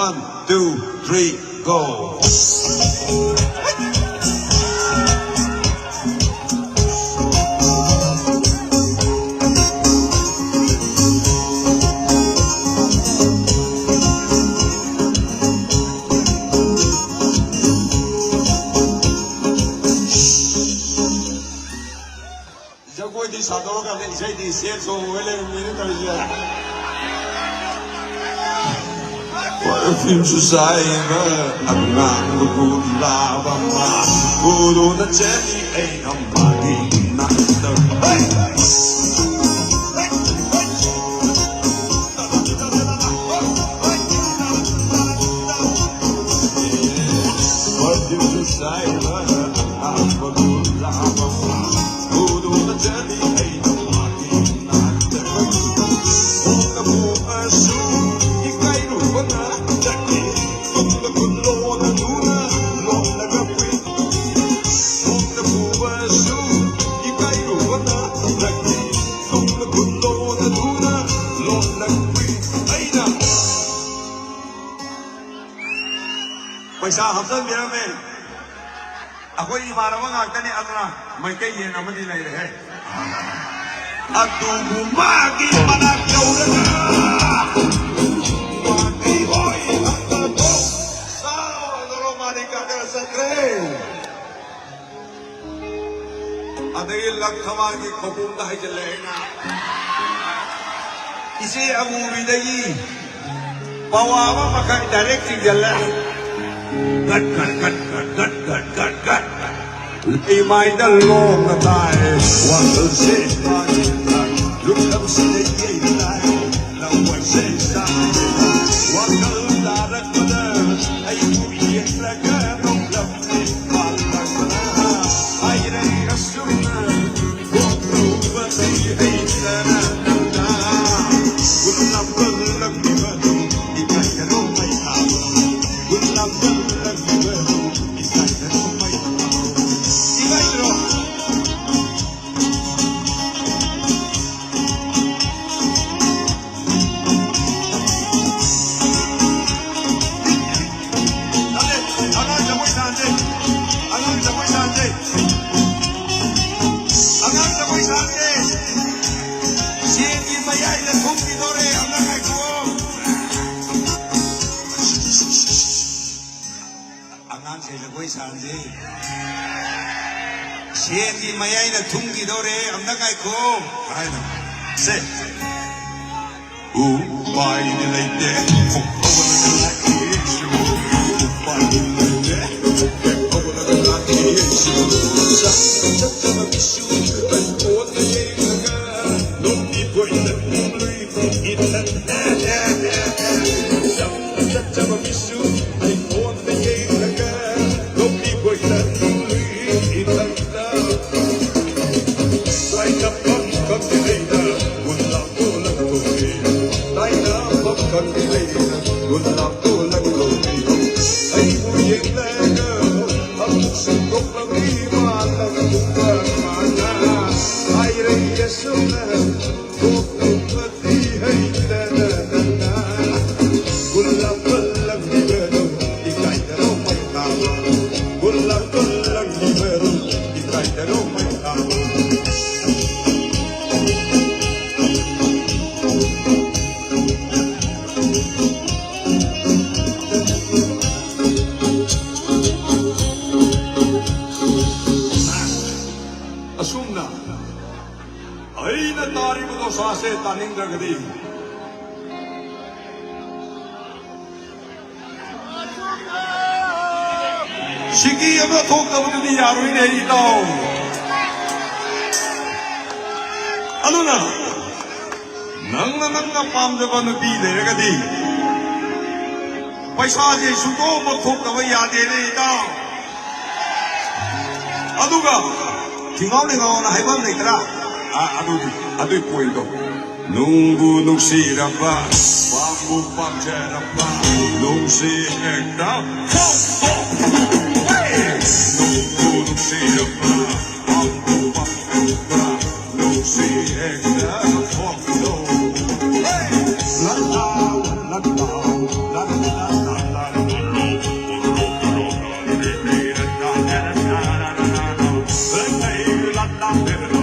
1, 2, 3, go. Jago di sadoro ka din isay di share so wala minute tayo siya. Perfume Susaima, ang nagpupula ba ma? Puro na jelly ay ang maging nakita. Hey! Perfume Susaima, ang nagpupula ba ma? Puro na jelly ay ang maging nakita. Kung nabukaso, ika'y rupa na. पैसा हमसे मेरा में अकोई इमारत में आकर नहीं अतना मैं कहीं ये नमन नहीं लग रहे अतुम मागी मना क्यों मागी होई अतुम सारो मारी का कर सकते अदे लखमा की खबूम दाही चले ना इसे अबू विदई पवावा मकान डायरेक्टिंग चले Gat, gat, gat, gat, gat, gat, gat, gat. Leave my long time. What the shit, look up, see the gate line. Now what says that? What the dark mother? I be like a no love. I ain't a sooner. Go through, but I hate that. Good enough, good luck, you can't know my house. Good enough, Siegi mayay na tungi dore amna kai ko ayna se upay nilayde pagpawala na kisu upay nilayde pagpawala na kisu sa sa bisu ban ko na yega no di boy na tuloy itan sa bisu ay ko na yega no di boy na tuloy itan Sase taning gagadi. Shiki ama thok kabudi yaru hi nahi tao. Ano na? Nang pam jaba nubi le gadi. Paisa je suko ma thok kaba yade ne tao. Aduga tingaw ne ngaw na haibam ne tara. Adu'y kwento. Nunggu nugsirapa, bambu pagjarapa, nungsiekta, nunggu nugsirapa, bambu pagjarapa, nungsiekta, lataw, lataw, lataw. Never